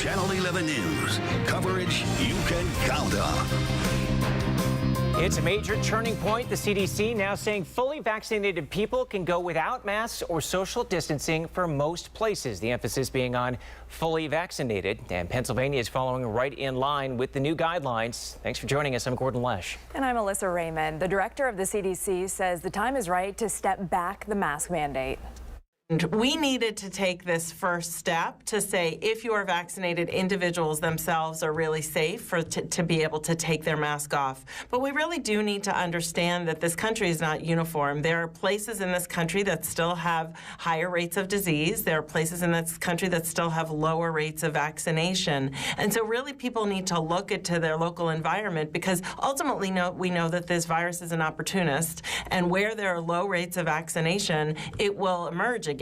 Channel 11 News. Coverage you can count on. It's a major turning point. The CDC now saying fully vaccinated people can go without masks or social distancing for most places. The emphasis being on fully vaccinated. And Pennsylvania is following right in line with the new guidelines. Thanks for joining us. I'm Gordon Lesh. And I'm Alyssa Raymond. The director of the CDC says the time is right to step back the mask mandate. We needed to take this first step to say if you are vaccinated, individuals themselves are really safe to be able to take their mask off. But we really do need to understand that this country is not uniform. There are places in this country that still have higher rates of disease. There are places in this country that still have lower rates of vaccination. And so really people need to look into their local environment, because ultimately we know that this virus is an opportunist, and where there are low rates of vaccination, it will emerge again.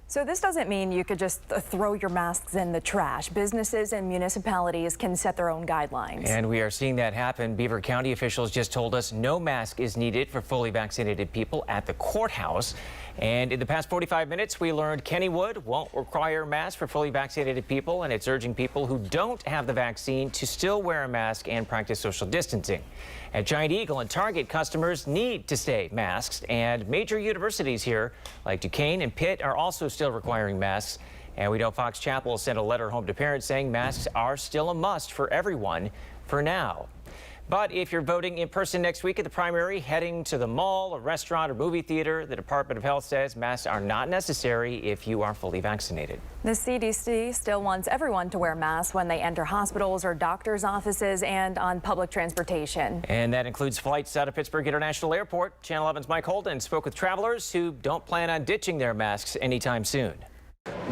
So this doesn't mean you could just throw your masks in the trash. Businesses and municipalities can set their own guidelines. And we are seeing that happen. Beaver County officials just told us no mask is needed for fully vaccinated people at the courthouse. And in the past 45 minutes, we learned Kennywood won't require masks for fully vaccinated people, and it's urging people who don't have the vaccine to still wear a mask and practice social distancing. At Giant Eagle and Target, customers need to stay masked, and major universities here like Duquesne and Pitt are also still requiring masks. And we know Fox Chapel sent a letter home to parents saying masks are still a must for everyone for now. But if you're voting in person next week at the primary, heading to the mall, a restaurant, or movie theater, the Department of Health says masks are not necessary if you are fully vaccinated. The CDC still wants everyone to wear masks when they enter hospitals or doctors' offices and on public transportation. And that includes flights out of Pittsburgh International Airport. Channel 11's Mike Holden spoke with travelers who don't plan on ditching their masks anytime soon.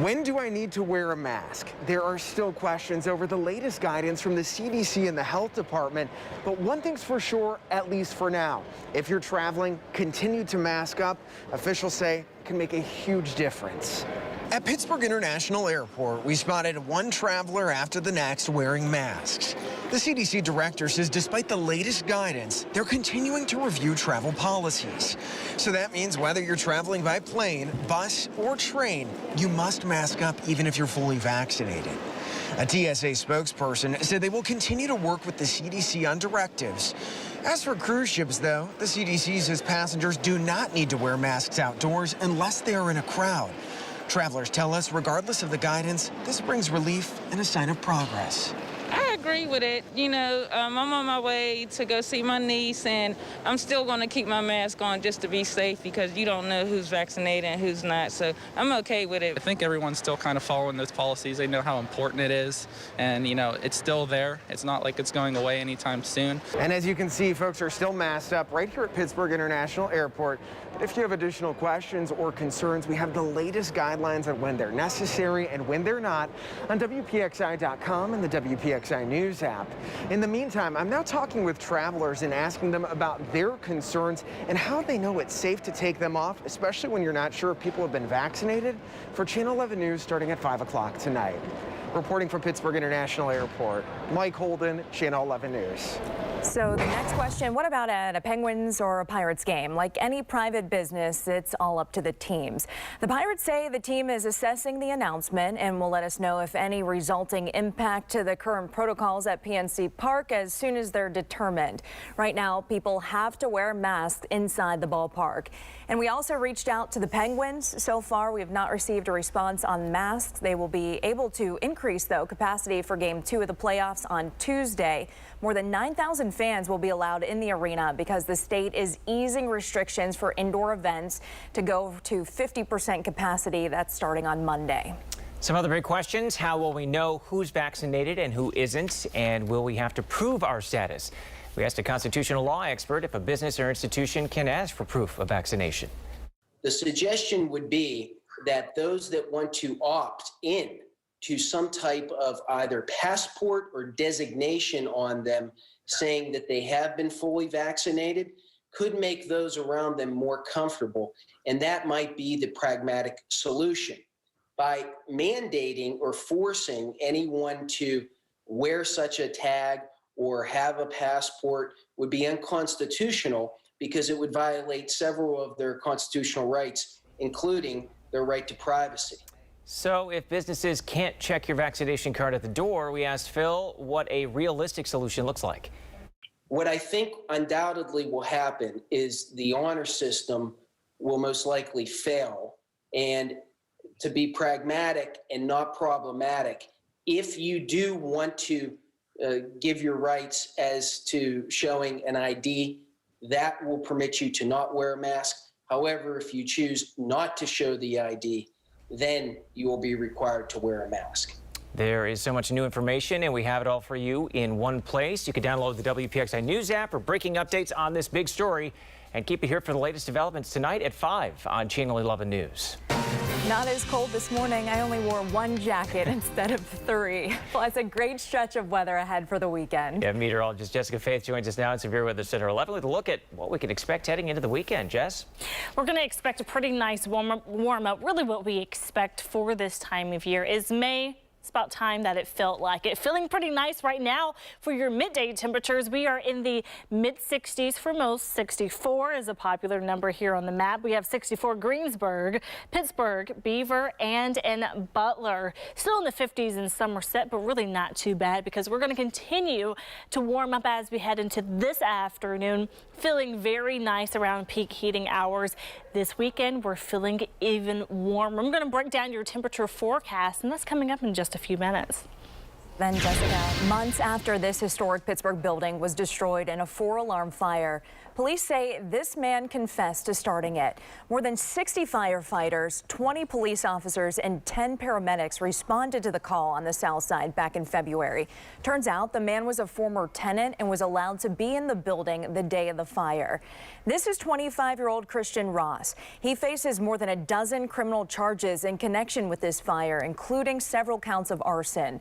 When do I need to wear a mask? There are still questions over the latest guidance from the CDC and the health department. But one thing's for sure, at least for now, if you're traveling, continue to mask up. Officials say it can make a huge difference. At Pittsburgh International Airport, we spotted one traveler after the next wearing masks. The CDC director says despite the latest guidance, they're continuing to review travel policies. So that means whether you're traveling by plane, bus, or train, you must mask up even if you're fully vaccinated. A TSA spokesperson said they will continue to work with the CDC on directives. As for cruise ships, though, the CDC says passengers do not need to wear masks outdoors unless they are in a crowd. Travelers tell us, regardless of the guidance, this brings relief and a sign of progress. I agree with it. You know, I'm on my way to go see my niece, and I'm still going to keep my mask on just to be safe, because you don't know who's vaccinated and who's not. So I'm okay with it. I think everyone's still kind of following those policies. They know how important it is, and, you know, it's still there. It's not like it's going away anytime soon. And as you can see, folks are still masked up right here at Pittsburgh International Airport. But if you have additional questions or concerns, we have the latest guidelines on when they're necessary and when they're not on WPXI.com and the WPXI News app. In the meantime, I'm now talking with travelers and asking them about their concerns and how they know it's safe to take them off, especially when you're not sure if people have been vaccinated. For Channel 11 News starting at 5 o'clock tonight. Reporting from Pittsburgh International Airport, Mike Holden, Channel 11 News. So the next question, what about at a Penguins or a Pirates game? Like any private business, it's all up to the teams. The Pirates say the team is assessing the announcement and will let us know if any resulting impact to the current protocols at PNC Park as soon as they're determined. Right now, people have to wear masks inside the ballpark. And we also reached out to the Penguins. So far, we have not received a response on masks. They will be able to increase, though, capacity for Game 2 of the playoffs on Tuesday. More than 9,000 fans will be allowed in the arena because the state is easing restrictions for indoor events to go to 50% capacity. That's starting on Monday. Some other big questions. How will we know who's vaccinated and who isn't? And will we have to prove our status? We asked a constitutional law expert if a business or institution can ask for proof of vaccination. The suggestion would be that those that want to opt in to some type of either passport or designation on them saying that they have been fully vaccinated could make those around them more comfortable. And that might be the pragmatic solution. By mandating or forcing anyone to wear such a tag or have a passport would be unconstitutional because it would violate several of their constitutional rights, including their right to privacy. So if businesses can't check your vaccination card at the door, we asked Phil what a realistic solution looks like. What I think undoubtedly will happen is the honor system will most likely fail. And to be pragmatic and not problematic, if you do want to give your rights as to showing an ID, that will permit you to not wear a mask. However, if you choose not to show the ID, then you will be required to wear a mask. There is so much new information, and we have it all for you in one place. You can download the WPXI News app for breaking updates on this big story, and keep it here for the latest developments tonight at 5 on Channel 11 News. Not as cold this morning. I only wore one jacket instead of 3. Plus a great stretch of weather ahead for the weekend. Yeah, meteorologist Jessica Faith joins us now at Severe Weather Center 11 with a look at what we can expect heading into the weekend. Jess? We're going to expect a pretty nice warm up. Really what we expect for this time of year is May. It's about time that it felt like it. Feeling pretty nice right now for your midday temperatures. We are in the mid 60s for most. 64 is a popular number here on the map. We have 64 Greensburg, Pittsburgh, Beaver, and in Butler. Still in the 50s in Somerset, but really not too bad because we're going to continue to warm up as we head into this afternoon. Feeling very nice around peak heating hours. This weekend, we're feeling even warmer. I'm going to break down your temperature forecast, and that's coming up in just a few minutes. Then, Jessica, months after this historic Pittsburgh building was destroyed in a 4-alarm fire, police say this man confessed to starting it. More than 60 firefighters, 20 police officers, and 10 paramedics responded to the call on the south side back in February. Turns out the man was a former tenant and was allowed to be in the building the day of the fire. This is 25-year-old Christian Ross. He faces more than a dozen criminal charges in connection with this fire, including several counts of arson.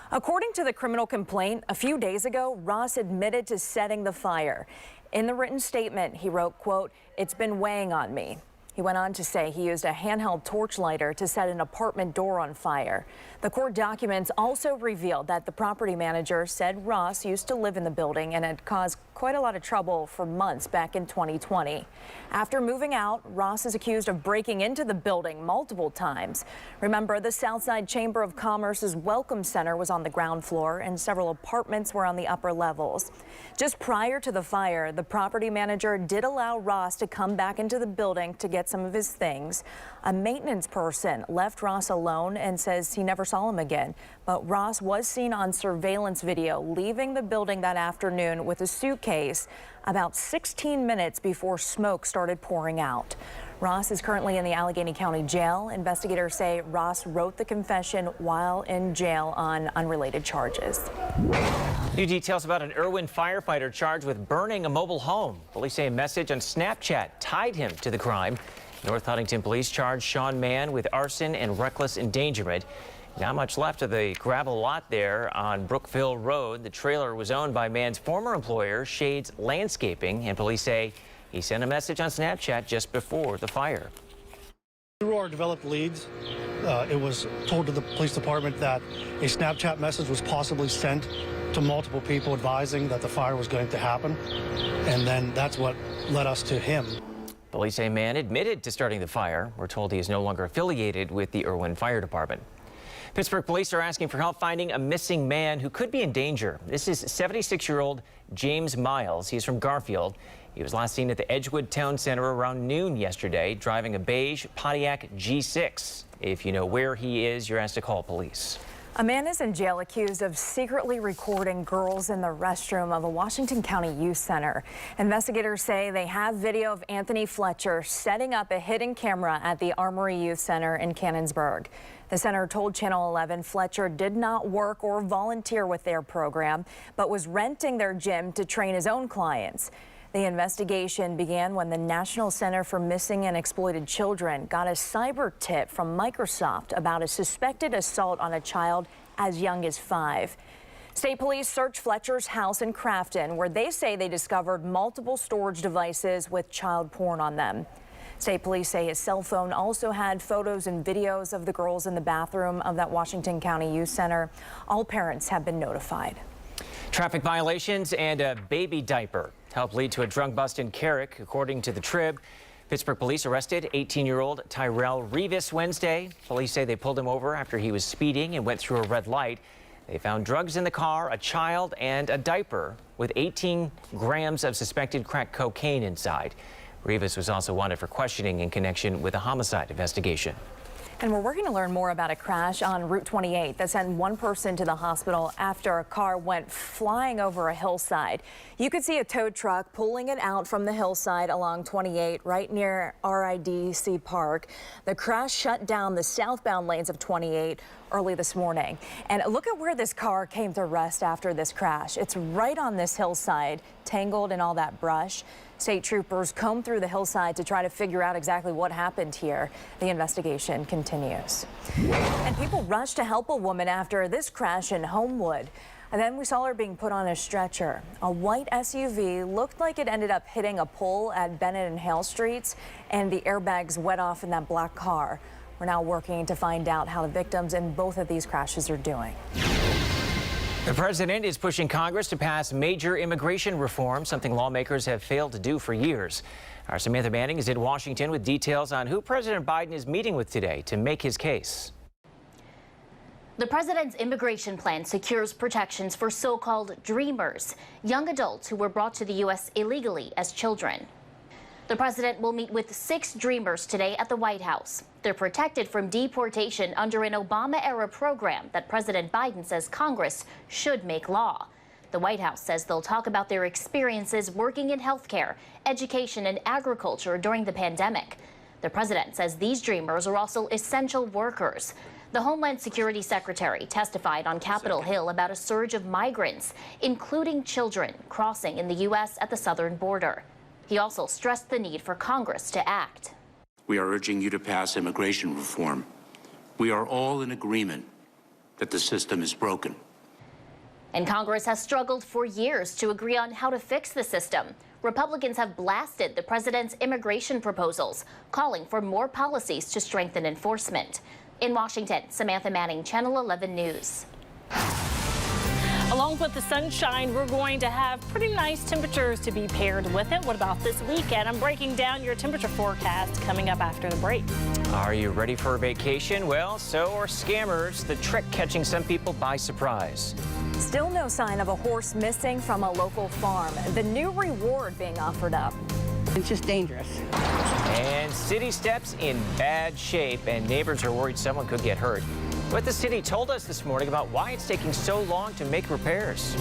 According to the criminal complaint, a few days ago, Ross admitted to setting the fire. In the written statement, he wrote, quote, "It's been weighing on me." He went on to say he used a handheld torch lighter to set an apartment door on fire. The court documents also revealed that the property manager said Ross used to live in the building and had caused quite a lot of trouble for months back in 2020. After moving out, Ross is accused of breaking into the building multiple times. Remember, the Southside Chamber of Commerce's Welcome Center was on the ground floor and several apartments were on the upper levels. Just prior to the fire, the property manager did allow Ross to come back into the building to get some of his things. A maintenance person left Ross alone and says he never saw him again. But Ross was seen on surveillance video leaving the building that afternoon with a suitcase about 16 minutes before smoke started pouring out. Ross is currently in the Allegheny County Jail. Investigators say Ross wrote the confession while in jail on unrelated charges. New details about an Irwin firefighter charged with burning a mobile home. Police say a message on Snapchat tied him to the crime. North Huntington police charged Sean Mann with arson and reckless endangerment. Not much left of the gravel lot there on Brookville Road. The trailer was owned by Mann's former employer, Shades Landscaping, and police say he sent a message on Snapchat just before the fire. Through our developed leads, it was told to the police department that a Snapchat message was possibly sent to multiple people advising that the fire was going to happen, and then that's what led us to him. Police say Mann admitted to starting the fire. We're told he is no longer affiliated with the Irwin Fire Department. Pittsburgh police are asking for help finding a missing man who could be in danger. This is 76-year-old James Miles. He's from Garfield. He was last seen at the Edgewood Town Center around noon yesterday, driving a beige Pontiac G6. If you know where he is, you're asked to call police. A man is in jail accused of secretly recording girls in the restroom of a Washington County youth center. Investigators say they have video of Anthony Fletcher setting up a hidden camera at the Armory Youth Center in Cannonsburg. The center told Channel 11 Fletcher did not work or volunteer with their program, but was renting their gym to train his own clients. The investigation began when the National Center for Missing and Exploited Children got a cyber tip from Microsoft about a suspected assault on a child as young as 5. State police searched Fletcher's house in Crafton, where they say they discovered multiple storage devices with child porn on them. State police say his cell phone also had photos and videos of the girls in the bathroom of that Washington County Youth Center. All parents have been notified. Traffic violations and a baby diaper helped lead to a drunk bust in Carrick, according to the Trib. Pittsburgh police arrested 18-year-old Tyrell Rivas Wednesday. Police say they pulled him over after he was speeding and went through a red light. They found drugs in the car, a child, and a diaper with 18 grams of suspected crack cocaine inside. Rivas was also wanted for questioning in connection with a homicide investigation. And we're working to learn more about a crash on Route 28 that sent one person to the hospital after a car went flying over a hillside. You could see a tow truck pulling it out from the hillside along 28 right near RIDC Park. The crash shut down the southbound lanes of 28 early this morning. And look at where this car came to rest after this crash. It's right on this hillside, tangled in all that brush. State troopers combed through the hillside to try to figure out exactly what happened here. The investigation continues. And people rushed to help a woman after this crash in Homewood. And then we saw her being put on a stretcher. A white SUV looked like it ended up hitting a pole at Bennett and Hale Streets, and the airbags went off in that black car. We're now working to find out how the victims in both of these crashes are doing. The president is pushing Congress to pass major immigration reform, something lawmakers have failed to do for years. Our Samantha Manning is in Washington with details on who President Biden is meeting with today to make his case. The president's immigration plan secures protections for so-called dreamers, young adults who were brought to the U.S. illegally as children. The president will meet with 6 dreamers today at the White House. They're protected from deportation under an Obama-era program that President Biden says Congress should make law. The White House says they'll talk about their experiences working in healthcare, education, and agriculture during the pandemic. The president says these dreamers are also essential workers. The Homeland Security Secretary testified on Capitol Hill about a surge of migrants, including children, crossing in the U.S. at the southern border. He also stressed the need for Congress to act. We are urging you to pass immigration reform. We are all in agreement that the system is broken. And Congress has struggled for years to agree on how to fix the system. Republicans have blasted the president's immigration proposals, calling for more policies to strengthen enforcement. In Washington, Samantha Manning, Channel 11 News. Along with the sunshine, we're going to have pretty nice temperatures to be paired with it. What about this weekend? I'm breaking down your temperature forecast coming up after the break. Are you ready for a vacation? Well, so are scammers. The trick catching some people by surprise. Still no sign of a horse missing from a local farm. The new reward being offered up. It's just dangerous. And city steps in bad shape, and neighbors are worried someone could get hurt. What the city told us this morning about why it's taking so long to make repairs.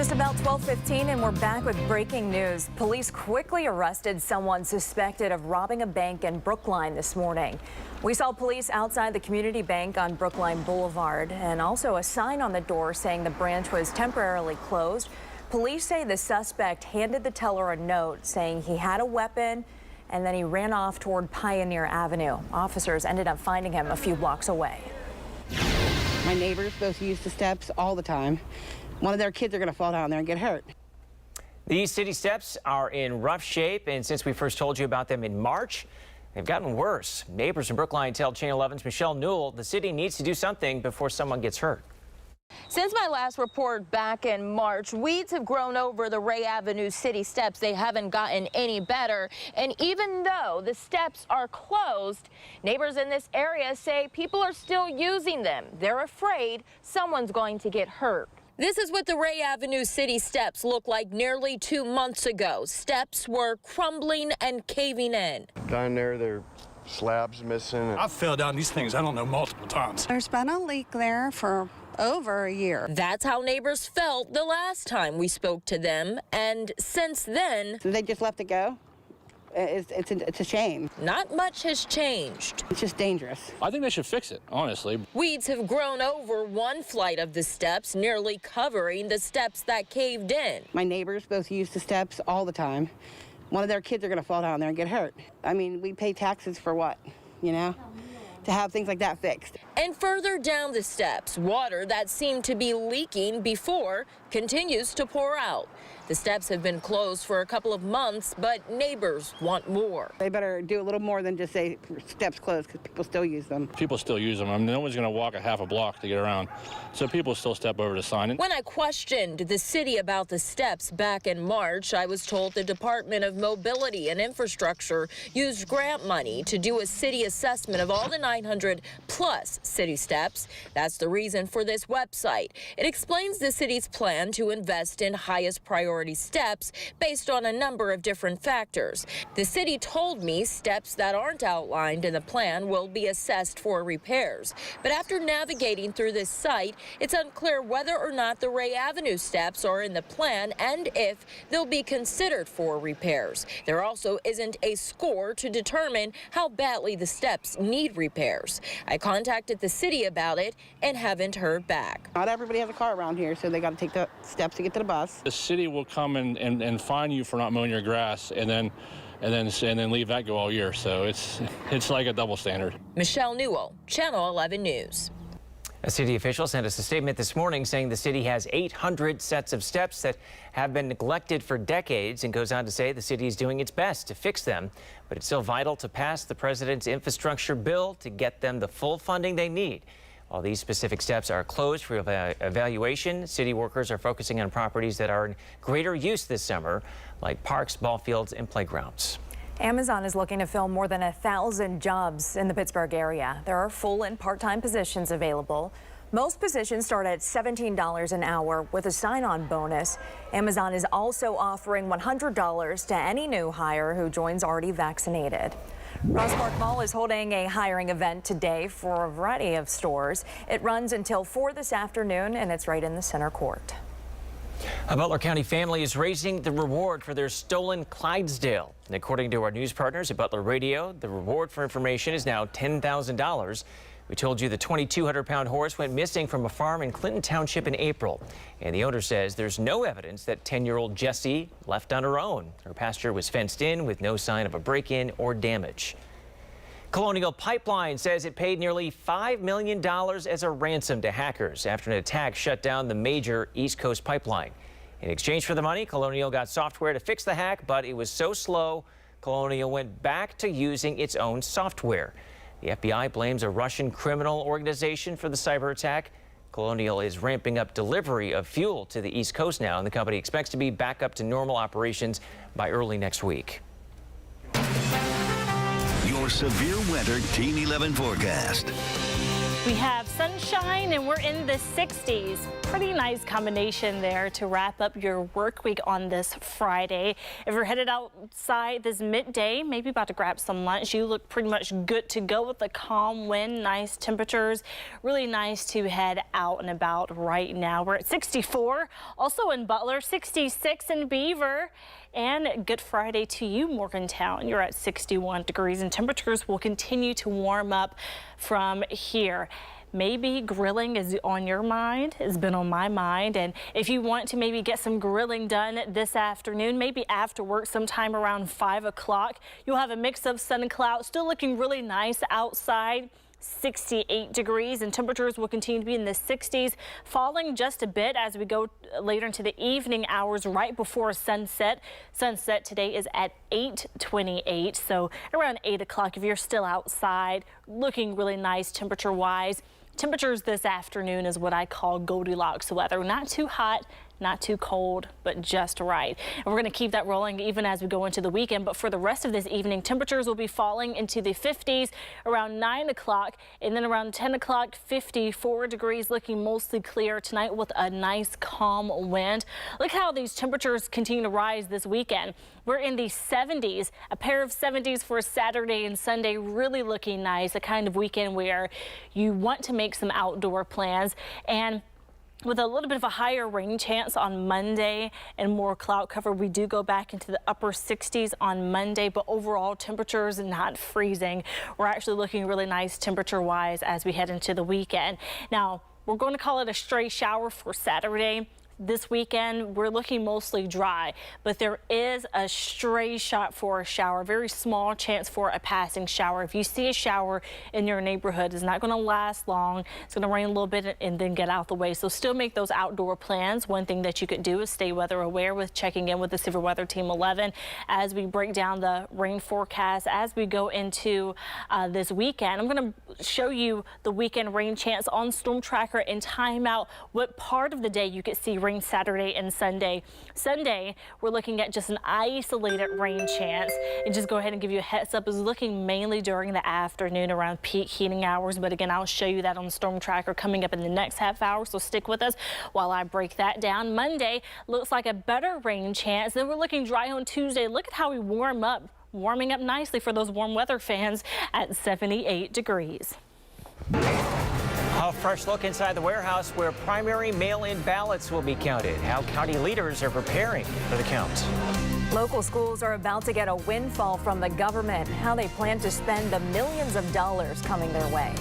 Just about 12:15 and we're back with breaking news. Police quickly arrested someone suspected of robbing a bank in Brookline this morning. We saw police outside the community bank on Brookline Boulevard and also a sign on the door saying the branch was temporarily closed. Police say the suspect handed the teller a note saying he had a weapon and then he ran off toward Pioneer Avenue. Officers ended up finding him a few blocks away. My neighbors both use the steps all the time. One of their kids are going to fall down there and get hurt. These city steps are in rough shape, and since we first told you about them in March, they've gotten worse. Neighbors in Brookline tell Channel 11's Michelle Newell the city needs to do something before someone gets hurt. Since my last report back in March, weeds have grown over the Ray Avenue city steps. They haven't gotten any better. And even though the steps are closed, neighbors in this area say people are still using them. They're afraid someone's going to get hurt. This is what the Ray Avenue city steps looked like nearly 2 months ago. Steps were crumbling and caving in. Down there, there are slabs missing. I fell down these things, I don't know, multiple times. There's been a leak there for over a year. That's how neighbors felt the last time we spoke to them. And since then, So they just left it go? It's a shame. Not much has changed. It's just dangerous. I think they should fix it, honestly. Weeds have grown over one flight of the steps, nearly covering the steps that caved in. My neighbors both use the steps all the time. One of their kids are going to fall down there and get hurt. I mean, we pay taxes for what, you know? To have things like that fixed. And further down the steps, water that seemed to be leaking before continues to pour out. The steps have been closed for a couple of months, but neighbors want more. They better do a little more than just say steps closed, because people still use them. People still use them. I mean, no one's going to walk a half a block to get around. So people still step over the sign. When I questioned the city about the steps back in March, I was told the Department of Mobility and Infrastructure used grant money to do a city assessment of all the 900 plus city steps. That's the reason for this website. It explains the city's plan to invest in highest priority steps based on a number of different factors. The city told me steps that aren't outlined in the plan will be assessed for repairs. But after navigating through this site, it's unclear whether or not the Ray Avenue steps are in the plan and if they'll be considered for repairs. There also isn't a score to determine how badly the steps need repairs. I contacted the city about it and haven't heard back. Not everybody has a car around here, so they got to take the steps to get to the bus. The city will come and fine you for not mowing your grass and then leave that go all year. So it's like a double standard. Michelle Newell, Channel 11 News. A city official sent us a statement this morning saying the city has 800 sets of steps that have been neglected for decades, and goes on to say the city is doing its best to fix them, but it's still vital to pass the president's infrastructure bill to get them the full funding they need. While these specific steps are closed for evaluation, city workers are focusing on properties that are in greater use this summer, like parks, ball fields, and playgrounds. Amazon is looking to fill more than 1,000 jobs in the Pittsburgh area. There are full and part-time positions available. Most positions start at $17 an hour with a sign-on bonus. Amazon is also offering $100 to any new hire who joins already vaccinated. Rosspark Mall is holding a hiring event today for a variety of stores. It runs until 4 this afternoon, and it's right in the center court. A Butler County family is raising the reward for their stolen Clydesdale. And according to our news partners at Butler Radio, the reward for information is now $10,000. We told you the 2,200-pound horse went missing from a farm in Clinton Township in April. And the owner says there's no evidence that 10-year-old Jessie left on her own. Her pasture was fenced in with no sign of a break-in or damage. Colonial Pipeline says it paid nearly $5 million as a ransom to hackers after an attack shut down the major East Coast pipeline. In exchange for the money, Colonial got software to fix the hack, but it was so slow, Colonial went back to using its own software. The FBI blames a Russian criminal organization for the cyber attack. Colonial is ramping up delivery of fuel to the East Coast now, and the company expects to be back up to normal operations by early next week. Your severe weather Team 11 forecast. We have sunshine and we're in the 60s. Pretty nice combination there to wrap up your work week on this Friday. If you're headed outside this midday, maybe about to grab some lunch, you look pretty much good to go with the calm wind, nice temperatures. Really nice to head out and about right now. We're at 64, also in Butler, 66 in Beaver. And good Friday to you, Morgantown. You're at 61 degrees and temperatures will continue to warm up from here. Maybe grilling is on your mind. It's been on my mind. And if you want to maybe get some grilling done this afternoon, maybe after work sometime around 5 o'clock, you'll have a mix of sun and cloud. Still looking really nice outside. 68 degrees and temperatures will continue to be in the 60s, falling just a bit as we go later into the evening hours right before sunset. Sunset today is at 8:28, so around 8 o'clock if you're still outside, looking really nice temperature wise. Temperatures this afternoon is what I call Goldilocks weather. Not too hot, not too cold, but just right. And we're going to keep that rolling even as we go into the weekend. But for the rest of this evening, temperatures will be falling into the 50s around 9 o'clock. And then around 10 o'clock, 54 degrees, looking mostly clear tonight with a nice calm wind. Look how these temperatures continue to rise this weekend. We're in the 70s, a pair of 70s for Saturday and Sunday, really looking nice, a kind of weekend where you want to make some outdoor plans. And with a little bit of a higher rain chance on Monday and more cloud cover, we do go back into the upper 60s on Monday, but overall temperatures not freezing. We're actually looking really nice temperature wise as we head into the weekend. Now, we're going to call it a stray shower for Saturday. This weekend, we're looking mostly dry, but there is a stray shot for a shower, very small chance for a passing shower. If you see a shower in your neighborhood, it's not going to last long. It's going to rain a little bit and then get out the way. So still make those outdoor plans. One thing that you could do is stay weather aware with checking in with the Severe Weather Team 11 as we break down the rain forecast as we go into this weekend. I'm going to show you the weekend rain chance on Storm Tracker and timeout what part of the day you could see rain Saturday and Sunday. Sunday, we're looking at just an isolated rain chance. And just go ahead and give you a heads up, is looking mainly during the afternoon around peak heating hours. But again, I'll show you that on Storm Tracker coming up in the next half hour. So stick with us while I break that down. Monday looks like a better rain chance. Then we're looking dry on Tuesday. Look at how we warm up, warming up nicely for those warm weather fans at 78 degrees. A fresh look inside the warehouse where primary mail-in ballots will be counted. How county leaders are preparing for the count. Local schools are about to get a windfall from the government. How they plan to spend the millions of dollars coming their way.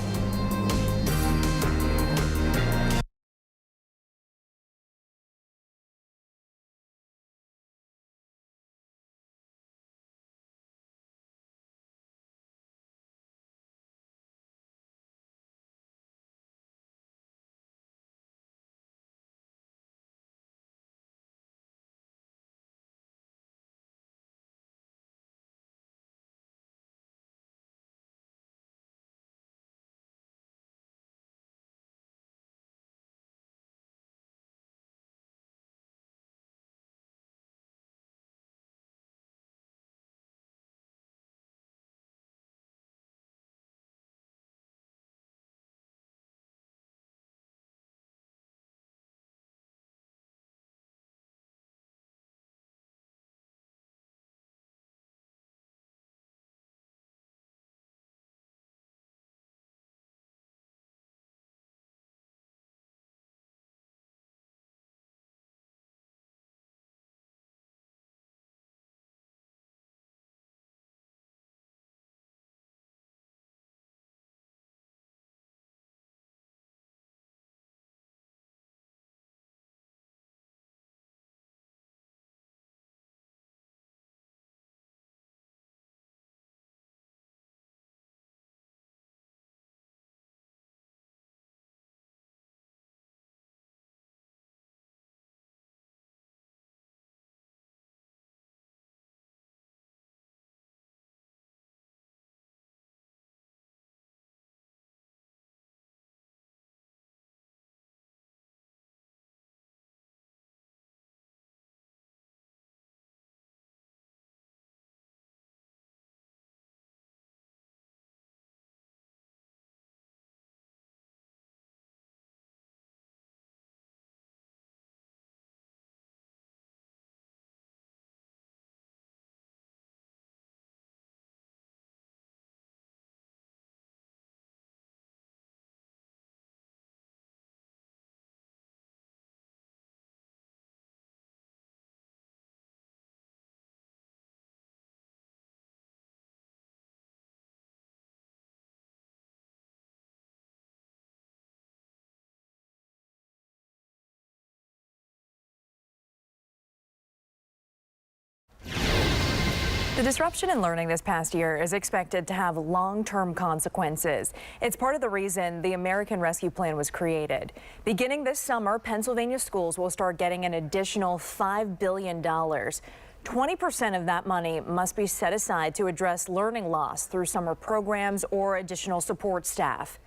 The disruption in learning this past year is expected to have long-term consequences. It's part of the reason the American Rescue Plan was created. Beginning this summer, Pennsylvania schools will start getting an additional $5 billion. 20% of that money must be set aside to address learning loss through summer programs or additional support staff.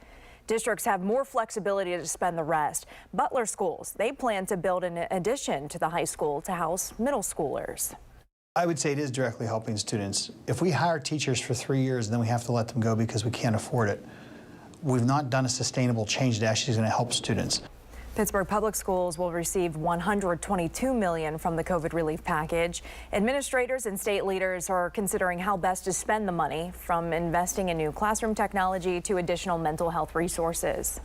Districts have more flexibility to spend the rest. Butler schools, they plan to build an addition to the high school to house middle schoolers. I would say it is directly helping students. If we hire teachers for 3 years and then we have to let them go because we can't afford it, we've not done a sustainable change that actually is going to help students. Pittsburgh Public Schools will receive $122 million from the COVID relief package. Administrators and state leaders are considering how best to spend the money, from investing in new classroom technology to additional mental health resources.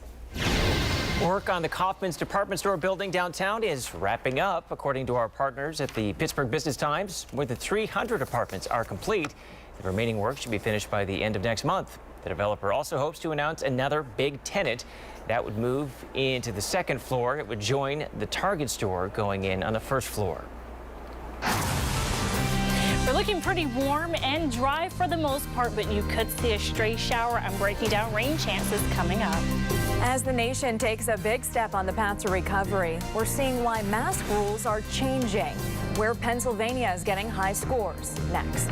Work on the Kaufman's department store building downtown is wrapping up. According to our partners at the Pittsburgh Business Times, more than 300 apartments are complete. The remaining work should be finished by the end of next month. The developer also hopes to announce another big tenant that would move into the second floor. It would join the Target store going in on the first floor. We're looking pretty warm and dry for the most part, but you could see a stray shower and breaking down rain chances coming up. As the nation takes a big step on the path to recovery, we're seeing why mask rules are changing, where Pennsylvania is getting high scores. Next.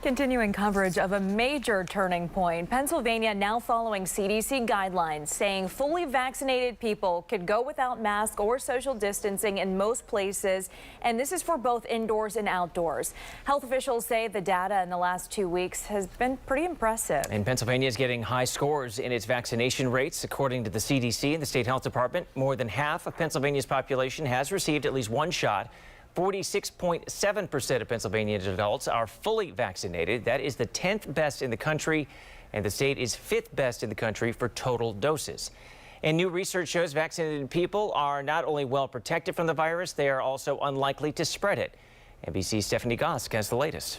Continuing coverage of a major turning point. Pennsylvania now following CDC guidelines saying fully vaccinated people could go without mask or social distancing in most places. And this is for both indoors and outdoors. Health officials say the data in the last 2 weeks has been pretty impressive. And Pennsylvania is getting high scores in its vaccination rates. According to the CDC and the state health department, more than half of Pennsylvania's population has received at least one shot. 46.7% of Pennsylvania adults are fully vaccinated. That is the 10th best in the country, and the state is 5th best in the country for total doses. And new research shows vaccinated people are not only well protected from the virus, they are also unlikely to spread it. NBC's Stephanie Gosk has the latest.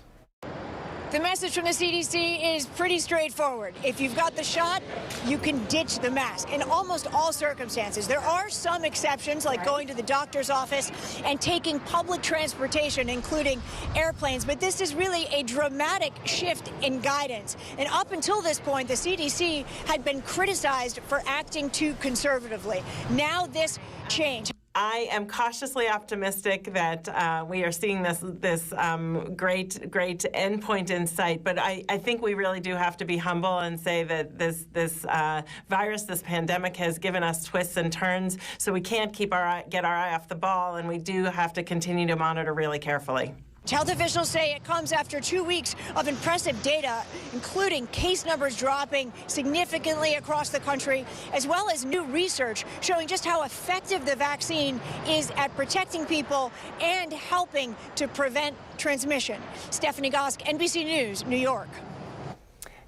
The message from the CDC is pretty straightforward. If you've got the shot, you can ditch the mask in almost all circumstances. There are some exceptions, like going to the doctor's office and taking public transportation, including airplanes. But this is really a dramatic shift in guidance. And up until this point, the CDC had been criticized for acting too conservatively. Now this change. I am cautiously optimistic that we are seeing this great endpoint in sight. But I think we really do have to be humble and say that this virus, this pandemic, has given us twists and turns. So we can't get our eye off the ball, and we do have to continue to monitor really carefully. Health officials say it comes after 2 weeks of impressive data, including case numbers dropping significantly across the country, as well as new research showing just how effective the vaccine is at protecting people and helping to prevent transmission. Stephanie Gosk, NBC News, New York.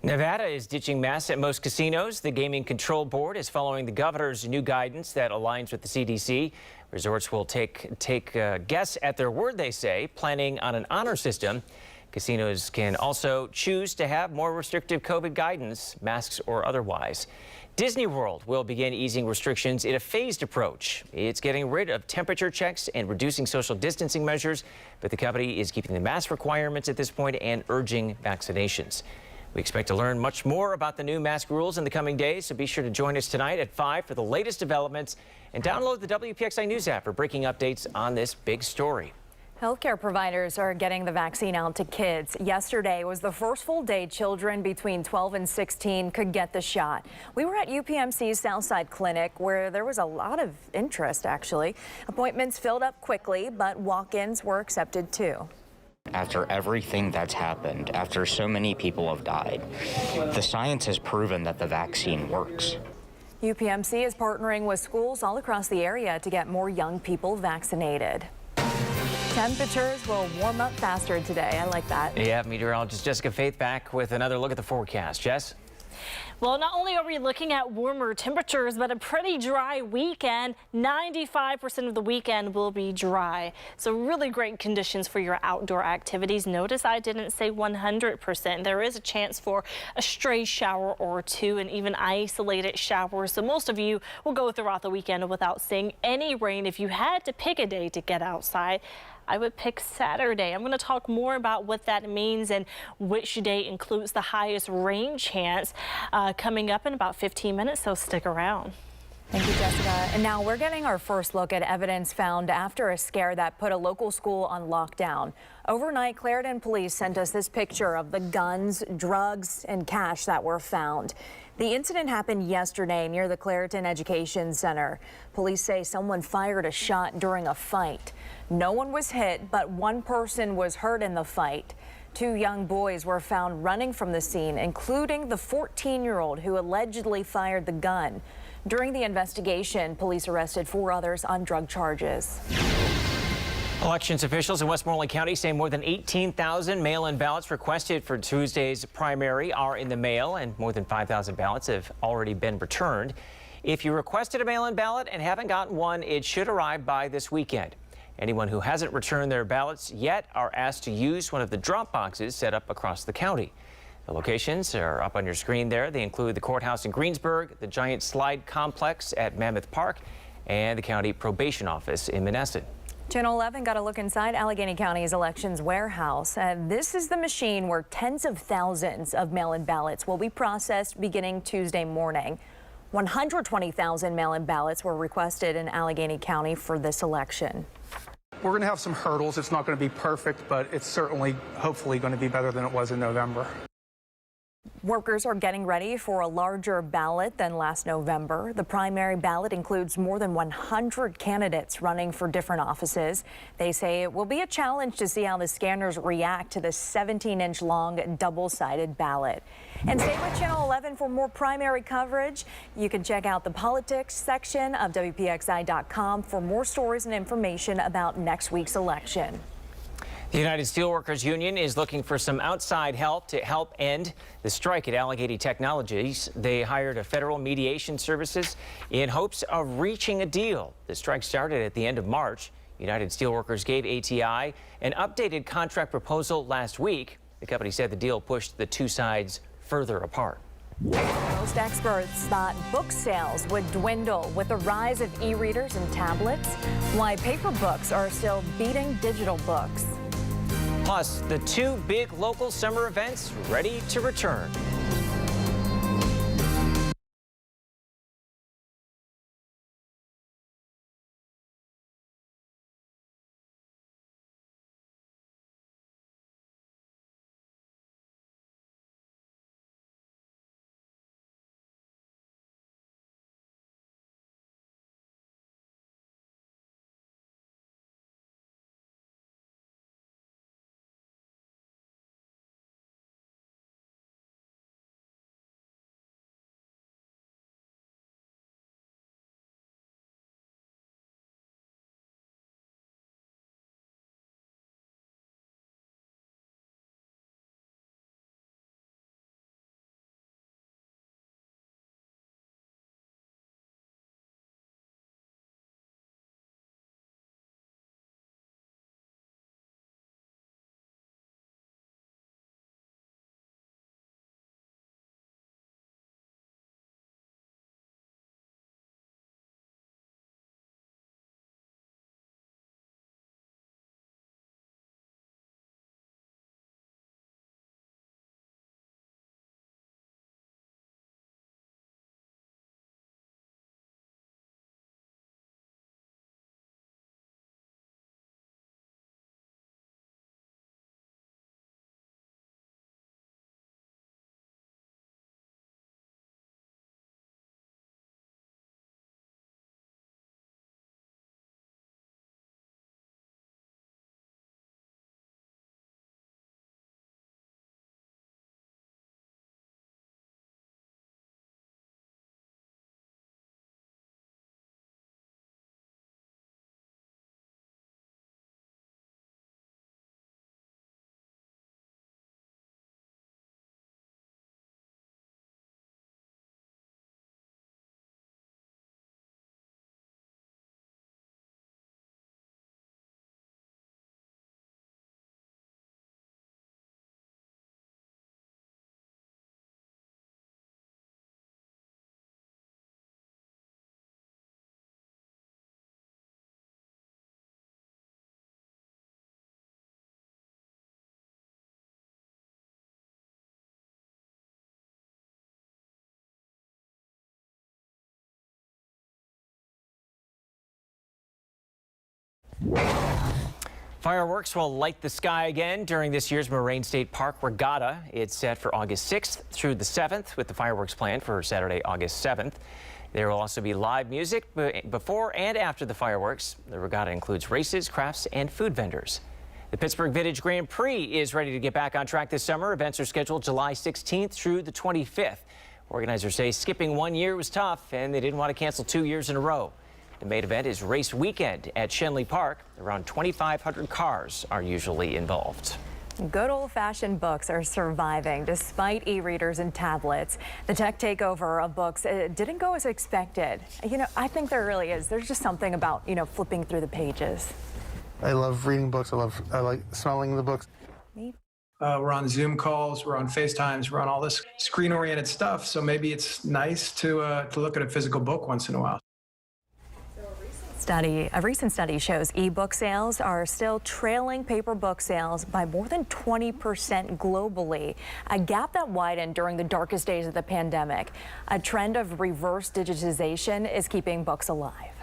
Nevada is ditching masks at most casinos. The Gaming Control Board is following the governor's new guidance that aligns with the CDC. Resorts will take guests at their word, they say, planning on an honor system. Casinos can also choose to have more restrictive COVID guidance, masks or otherwise. Disney World will begin easing restrictions in a phased approach. It's getting rid of temperature checks and reducing social distancing measures, but the company is keeping the mask requirements at this point and urging vaccinations. We expect to learn much more about the new mask rules in the coming days, so be sure to join us tonight at 5 for the latest developments and download the WPXI News app for breaking updates on this big story. Healthcare providers are getting the vaccine out to kids. Yesterday was the first full day children between 12 and 16 could get the shot. We were at UPMC's Southside Clinic, where there was a lot of interest, actually. Appointments filled up quickly, but walk-ins were accepted too. After everything that's happened, after so many people have died, the science has proven that the vaccine works. UPMC is partnering with schools all across the area to get more young people vaccinated. Temperatures will warm up faster today. I like that. Yeah, meteorologist Jessica Faith back with another look at the forecast. Jess? Well, not only are we looking at warmer temperatures, but a pretty dry weekend. 95% of the weekend will be dry. So really great conditions for your outdoor activities. Notice I didn't say 100%. There is a chance for a stray shower or two and even isolated showers. So most of you will go throughout the weekend without seeing any rain. If you had to pick a day to get outside, I would pick Saturday. I'm going to talk more about what that means and which day includes the highest rain chance coming up in about 15 minutes, so stick around. Thank you, Jessica. And now we're getting our first look at evidence found after a scare that put a local school on lockdown. Overnight, Clarendon police sent us this picture of the guns, drugs, and cash that were found. The incident happened yesterday near the Clarendon Education Center. Police say someone fired a shot during a fight. No one was hit, but one person was hurt in the fight. 2 young boys were found running from the scene, including the 14-year-old who allegedly fired the gun. During the investigation, police arrested 4 others on drug charges. Elections officials in Westmoreland County say more than 18,000 mail-in ballots requested for Tuesday's primary are in the mail, and more than 5,000 ballots have already been returned. If you requested a mail-in ballot and haven't gotten one, it should arrive by this weekend. Anyone who hasn't returned their ballots yet are asked to use one of the drop boxes set up across the county. The locations are up on your screen there. They include the courthouse in Greensburg, the Giant Slide Complex at Mammoth Park, and the county probation office in Menneson. Channel 11 got a look inside Allegheny County's elections warehouse. This is the machine where tens of thousands of mail-in ballots will be processed beginning Tuesday morning. 120,000 mail-in ballots were requested in Allegheny County for this election. We're going to have some hurdles. It's not going to be perfect, but it's certainly, hopefully, going to be better than it was in November. Workers are getting ready for a larger ballot than last November. The primary ballot includes more than 100 candidates running for different offices. They say it will be a challenge to see how the scanners react to the 17-inch long double-sided ballot. And stay with Channel 11 for more primary coverage. You can check out the politics section of WPXI.com for more stories and information about next week's election. The United Steelworkers Union is looking for some outside help to help end the strike at Allegheny Technologies. They hired a federal mediation services in hopes of reaching a deal. The strike started at the end of March. United Steelworkers gave ATI an updated contract proposal last week. The company said the deal pushed the two sides further apart. Most experts thought book sales would dwindle with the rise of e-readers and tablets, why paper books are still beating digital books. Plus, the two big local summer events ready to return. Fireworks will light the sky again during this year's Moraine State Park Regatta. It's set for August 6th through the 7th with the fireworks planned for Saturday, August 7th. There will also be live music before and after the fireworks. The regatta includes races, crafts, and food vendors. The Pittsburgh Vintage Grand Prix is ready to get back on track this summer. Events are scheduled July 16th through the 25th. Organizers say skipping 1 year was tough and they didn't want to cancel 2 years in a row. The main event is race weekend at Shenley Park. Around 2,500 cars are usually involved. Good old-fashioned books are surviving despite e-readers and tablets. The tech takeover of books didn't go as expected. You know, I think there really is. There's just something about, flipping through the pages. I love reading books. I like smelling the books. We're on Zoom calls, we're on FaceTimes, we're on all this screen-oriented stuff. So maybe it's nice to look at a physical book once in a while. A recent study shows e-book sales are still trailing paper book sales by more than 20% globally, a gap that widened during the darkest days of the pandemic. A trend of reverse digitization is keeping books alive.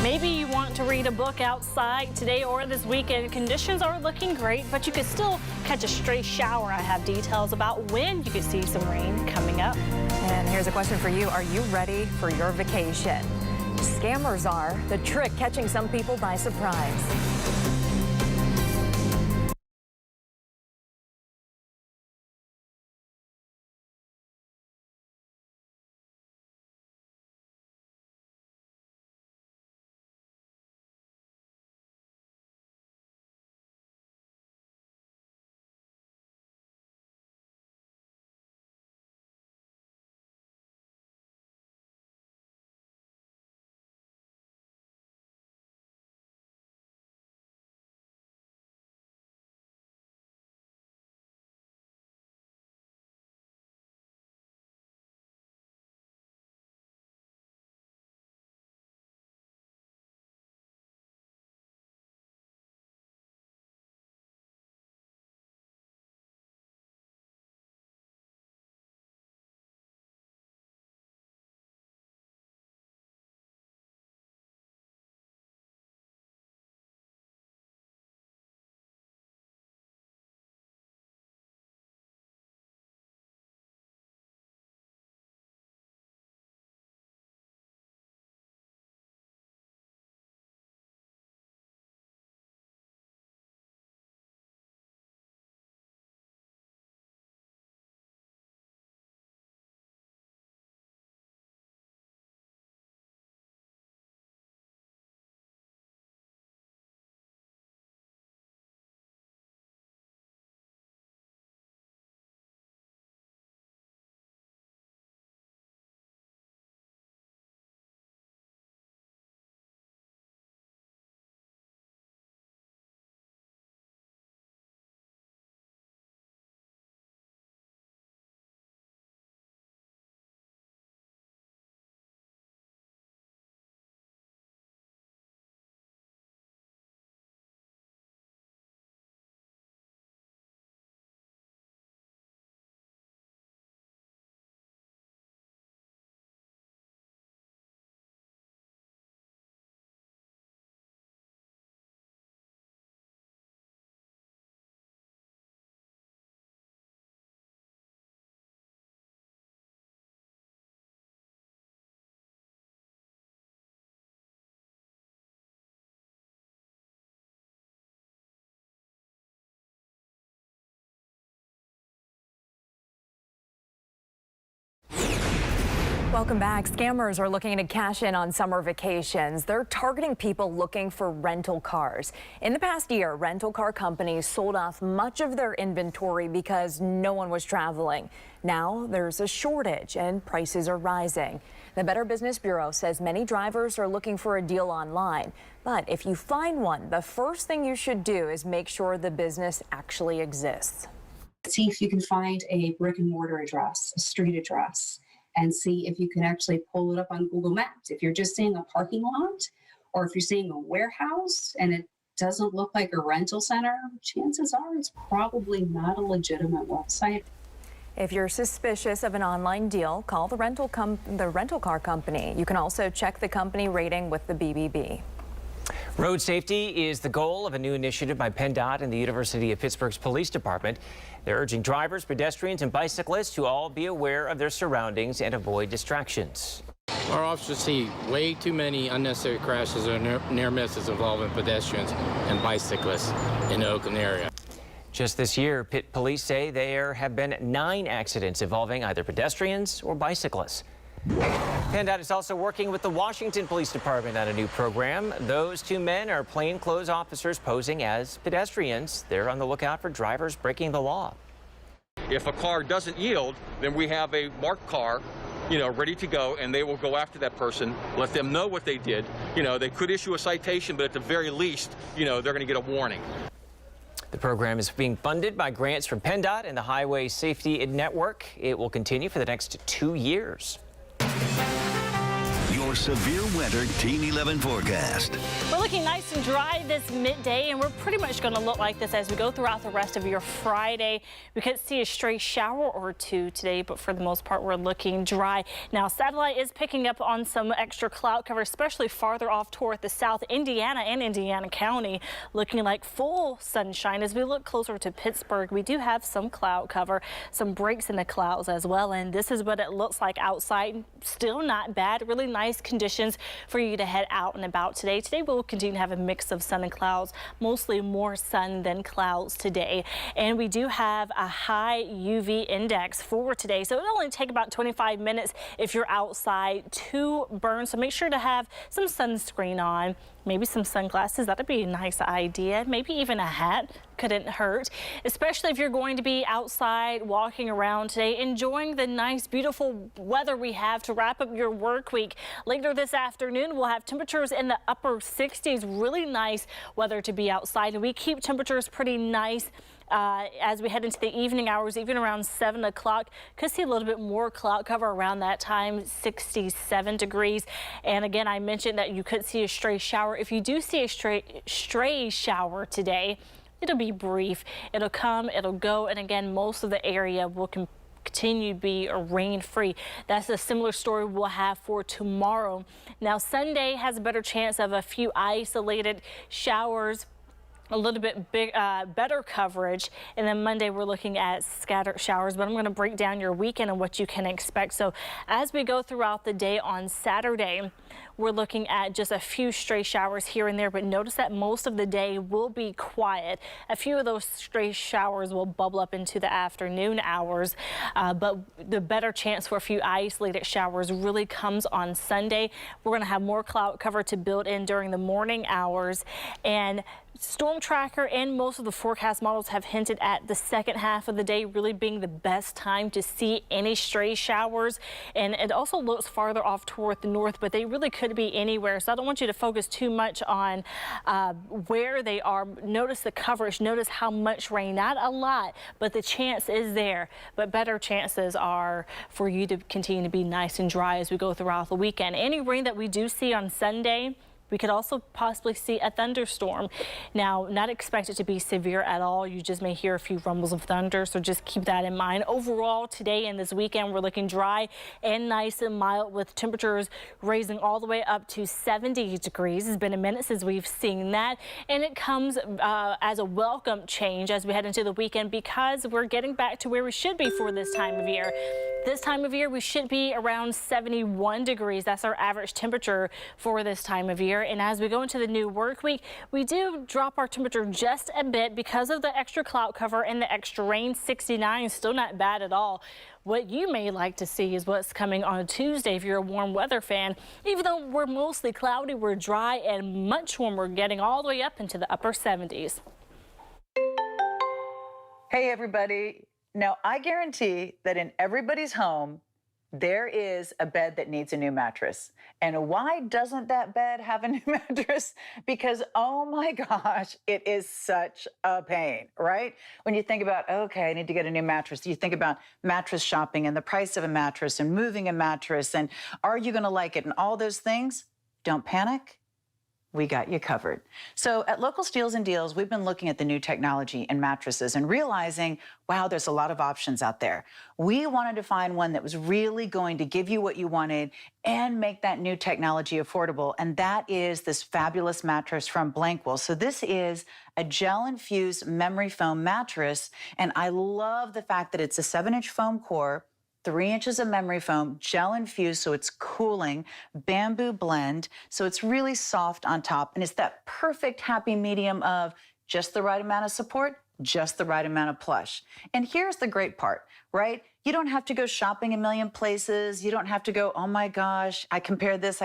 Maybe you want to read a book outside today or this weekend. Conditions are looking great, but you could still catch a stray shower. I have details about when you could see some rain coming up. And here's a question for you. Are you ready for your vacation? Scammers are the trick catching some people by surprise. Welcome back. Scammers are looking to cash in on summer vacations. They're targeting people looking for rental cars. In the past year, rental car companies sold off much of their inventory because no one was traveling. Now there's a shortage and prices are rising. The Better Business Bureau says many drivers are looking for a deal online. But if you find one, the first thing you should do is make sure the business actually exists. See if you can find a brick and mortar address, a street address, and see if you can actually pull it up on Google Maps. If you're just seeing a parking lot, or if you're seeing a warehouse and it doesn't look like a rental center, chances are it's probably not a legitimate website. If you're suspicious of an online deal, call the rental car company. You can also check the company rating with the BBB. Road safety is the goal of a new initiative by PennDOT and the University of Pittsburgh's Police Department. They're urging drivers, pedestrians, and bicyclists to all be aware of their surroundings and avoid distractions. Our officers see way too many unnecessary crashes or near misses involving pedestrians and bicyclists in the Oakland area. Just this year, Pitt police say there have been 9 accidents involving either pedestrians or bicyclists. PennDOT is also working with the Washington Police Department on a new program. Those 2 men are plainclothes officers posing as pedestrians. They're on the lookout for drivers breaking the law. If a car doesn't yield, then we have a marked car, ready to go, and they will go after that person, let them know what they did. They could issue a citation, but at the very least, they're going to get a warning. The program is being funded by grants from PennDOT and the Highway Safety Network. It will continue for the next 2 years. You're your severe winter Team 11 forecast. We're looking nice and dry this midday, and we're pretty much going to look like this as we go throughout the rest of your Friday. We could see a stray shower or two today, but for the most part, we're looking dry. Now, satellite is picking up on some extra cloud cover, especially farther off toward the south. Indiana and Indiana County looking like full sunshine. As we look closer to Pittsburgh, we do have some cloud cover, some breaks in the clouds as well, and this is what it looks like outside. Still not bad. Really nice conditions for you to head out and about today. Today we'll continue to have a mix of sun and clouds, mostly more sun than clouds today. And we do have a high UV index for today, so it'll only take about 25 minutes if you're outside to burn. So make sure to have some sunscreen on, maybe some sunglasses. That'd be a nice idea. Maybe even a hat couldn't hurt, especially if you're going to be outside walking around today, enjoying the nice, beautiful weather we have to wrap up your work week. Later this afternoon, we'll have temperatures in the upper 60s. Really nice weather to be outside, and we keep temperatures pretty nice as we head into the evening hours, even around 7 o'clock. Could see a little bit more cloud cover around that time, 67 degrees. And again, I mentioned that you could see a stray shower. If you do see a stray shower today, it'll be brief. It'll come, it'll go, and again, most of the area will continue to be rain-free. That's a similar story we'll have for tomorrow. Now, Sunday has a better chance of a few isolated showers, a little bit better coverage, and then Monday we're looking at scattered showers. But I'm going to break down your weekend and what you can expect. So as we go throughout the day on Saturday, we're looking at just a few stray showers here and there, but notice that most of the day will be quiet. A few of those stray showers will bubble up into the afternoon hours, but the better chance for a few isolated showers really comes on Sunday. We're going to have more cloud cover to build in during the morning hours, and Storm Tracker and most of the forecast models have hinted at the second half of the day really being the best time to see any stray showers. And it also looks farther off toward the north, but they really could be anywhere. So I don't want you to focus too much on where they are. Notice the coverage. Notice how much rain. Not a lot, but the chance is there. But better chances are for you to continue to be nice and dry as we go throughout the weekend. Any rain that we do see on Sunday, we could also possibly see a thunderstorm. Now, not expected to be severe at all. You just may hear a few rumbles of thunder, so just keep that in mind. Overall, today and this weekend, we're looking dry and nice and mild, with temperatures raising all the way up to 70 degrees. It's been a minute since we've seen that, and it comes as a welcome change as we head into the weekend, because we're getting back to where we should be for this time of year. This time of year, we should be around 71 degrees. That's our average temperature for this time of year. And as we go into the new work week, we do drop our temperature just a bit because of the extra cloud cover and the extra rain. 69, still not bad at all. What you may like to see is what's coming on Tuesday if you're a warm weather fan. Even though we're mostly cloudy, we're dry and much warmer, getting all the way up into the upper 70s. Hey, everybody. Now, I guarantee that in everybody's home, there is a bed that needs a new mattress. And why doesn't that bed have a new mattress? Because, oh my gosh, it is such a pain, right? When you think about, okay, I need to get a new mattress, you think about mattress shopping and the price of a mattress and moving a mattress and are you gonna like it and all those things. Don't panic. We got you covered. So at Local Steals and Deals, we've been looking at the new technology in mattresses and realizing, wow, there's a lot of options out there. We wanted to find one that was really going to give you what you wanted and make that new technology affordable. And that is this fabulous mattress from Blankwell. So this is a gel-infused memory foam mattress. And I love the fact that it's a 7-inch foam core, 3 inches of memory foam, gel infused, so it's cooling, bamboo blend, so it's really soft on top, and it's that perfect happy medium of just the right amount of support, just the right amount of plush. And here's the great part, right? You don't have to go shopping a million places. You don't have to go, oh my gosh, I compared this.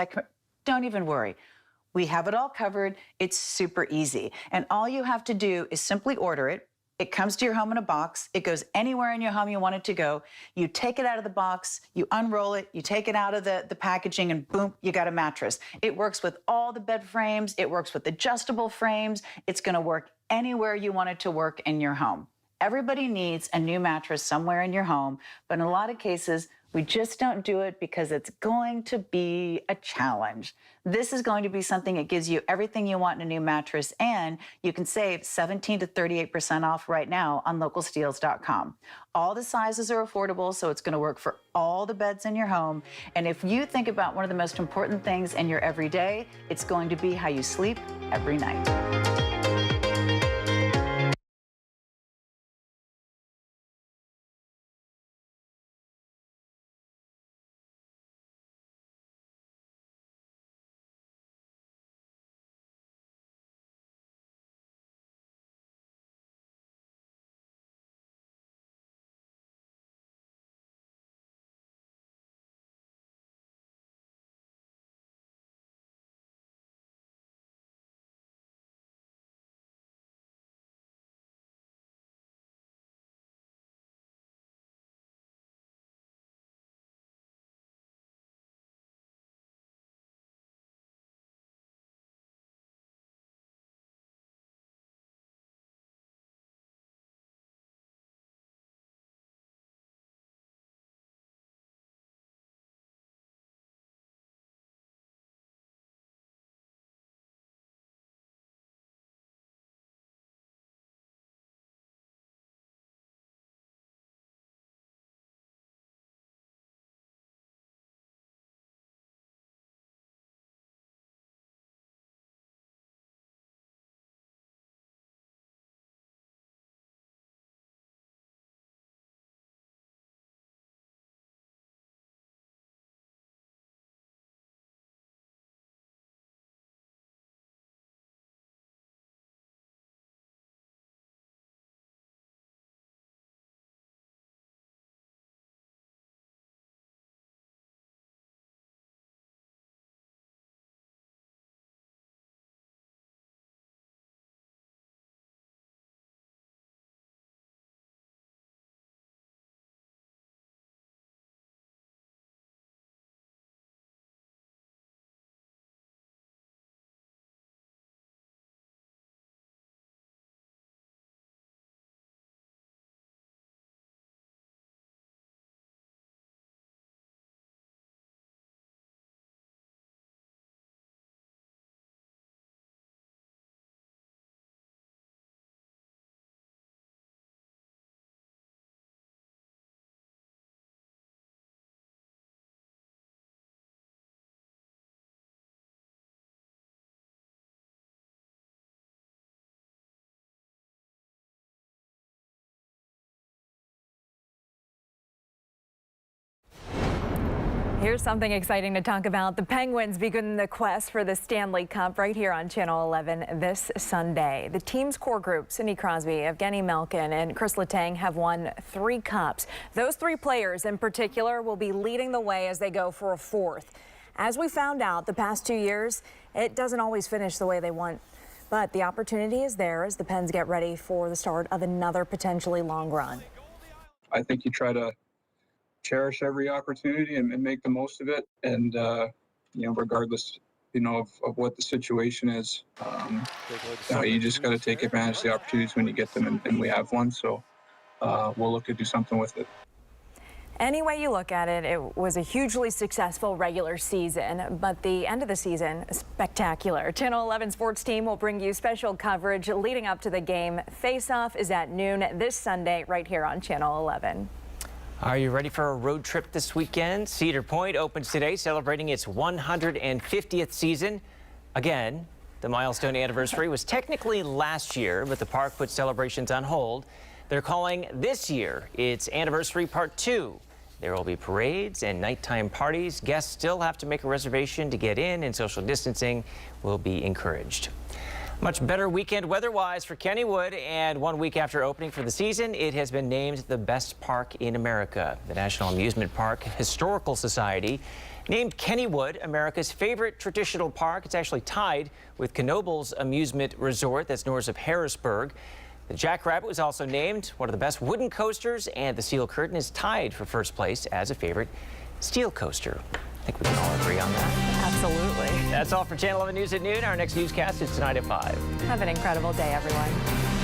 Don't even worry. We have it all covered. It's super easy. And all you have to do is simply order it. It comes to your home in a box. It goes anywhere in your home you want it to go. You take it out of the box, you unroll it, you take it out of the packaging, and boom, you got a mattress. It works with all the bed frames. It works with adjustable frames. It's going to work anywhere you want it to work in your home. Everybody needs a new mattress somewhere in your home, but in a lot of cases, We just don't do it because it's going to be a challenge. This is going to be something that gives you everything you want in a new mattress, and you can save 17 to 38% off right now on localsteels.com. All the sizes are affordable, so it's going to work for all the beds in your home. And if you think about one of the most important things in your everyday, it's going to be how you sleep every night. Here's something exciting to talk about. The Penguins begin the quest for the Stanley Cup right here on Channel 11 this Sunday. The team's core group, Sidney Crosby, Evgeny Malkin, and Chris Letang, have won 3 cups. Those 3 players in particular will be leading the way as they go for a 4th. As we found out the past 2 years, it doesn't always finish the way they want. But the opportunity is there as the Pens get ready for the start of another potentially long run. I think you try to cherish every opportunity and make the most of it. And, regardless, of what the situation is, you just got to take advantage of the opportunities when you get them, and we have one. So we'll look to do something with it. Any way you look at it, it was a hugely successful regular season, but the end of the season, spectacular. Channel 11 sports team will bring you special coverage leading up to the game. Face-off is at noon this Sunday right here on Channel 11. Are you ready for a road trip this weekend? Cedar Point opens today, celebrating its 150th season. Again, the milestone anniversary was technically last year, but the park put celebrations on hold. They're calling this year its anniversary part 2. There will be parades and nighttime parties. Guests still have to make a reservation to get in, and social distancing will be encouraged. Much better weekend weather-wise for Kennywood, and 1 week after opening for the season, it has been named the best park in America. The National Amusement Park Historical Society named Kennywood America's favorite traditional park. It's actually tied with Knobel's Amusement Resort that's north of Harrisburg. The Jackrabbit was also named one of the best wooden coasters, and the Steel Curtain is tied for first place as a favorite steel coaster. I think we can all agree on that. Absolutely. That's all for Channel 11 News at noon. Our next newscast is tonight at 5. Have an incredible day, everyone.